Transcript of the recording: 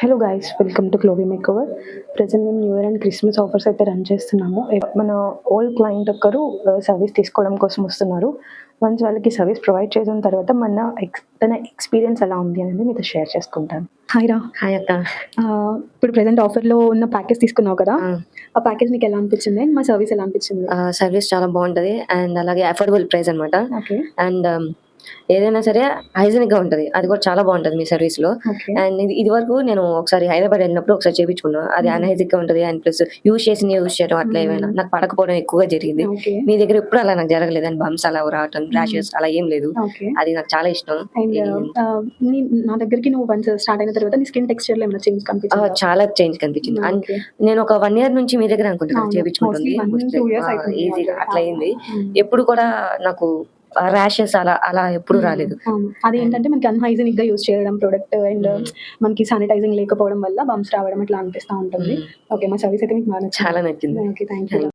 Hello guys, welcome to Globy makeover. Present మేము new year and Christmas offers అయితే run చేస్తున్నాము. మన old client ఒకరు సర్వీస్ తీసుకోవడం కోసం వస్తున్నారు. వన్స్ వాళ్ళకి సర్వీస్ ప్రొవైడ్ చేసిన తర్వాత తన ఎక్స్పీరియన్స్ ఎలా ఉంది అనేది మీతో షేర్ చేసుకుంటాను. హాయ్ రా. హాయ్ అక్క. ఇప్పుడు ప్రెజెంట్ ఆఫర్లో ఉన్న ప్యాకేజ్ తీసుకున్నావు కదా, ఆ ప్యాకేజ్ నీకు ఎలా అనిపించింది? మా సర్వీస్ ఎలా అనిపించింది? సర్వీస్ చాలా బాగుంటది అండ్ అలాగే అఫోర్డబుల్ ప్రైస్ అనమాట. ఓకే. అండ్ ఏదైనా సరే హైజీనిక్ గా ఉంటది, అది కూడా చాలా బాగుంటది మీ సర్వీస్ లో. ఓకే. అండ్ ఇది వరకు నేను ఒకసారి హైదరాబాద్ వెళ్ళినప్పుడు ఒకసారి చేయించుకున్నా, అది అన్హైజినిక్ గా ఉంటది. అండ్ ప్లస్ యూజ్ చేయడం అట్లా ఏమైనా నాకు పడకపోవడం ఎక్కువగా జరిగింది. ఓకే. మీ దగ్గర ఎప్పుడు అలా నాకు జరగలేదు. అండ్ బంప్స్ అలా రావటం, ర్యాషెస్ అలా ఏం లేదు. ఓకే. అది నాకు చాలా ఇష్టం. అండ్ నా దగ్గరికి నువ్వు వన్స్ స్టార్ట్ అయిన తర్వాత నీ స్కిన్ టెక్స్చర్ లో ఏమైనా చేంజ్ కనిపించిందా? చాలా చేంజ్ కనిపించింది. And okay. నేను ఒక 1 year నుంచి మీ దగ్గర అనుకుంటున్నాను అవును. చేయించుకుంటుంది. Mostly 1-2 years అవుతుంది ఈజీగా already. అట్లా అయింది. Hmm. ఎప్పుడు కూడా నాకు ర్యాషెస్ అలా అలా ఎప్పుడు రాలేదు. అవును. అదేంటంటే మనకి అన్‌హైజీనిక్ గా యూజ్ చేయడం ప్రొడక్ట్ అండ్ మనకి శానిటైజింగ్ లేకపోవడం వల్ల బంప్స్ రావడం ఇట్లా అనిపిస్తా ఉంటుంది. ఓకే. మా సర్వీస్ అయితే మీకు బాగా నచ్చింది. చాలా నచ్చింది. ఓకే. థాంక్యూ.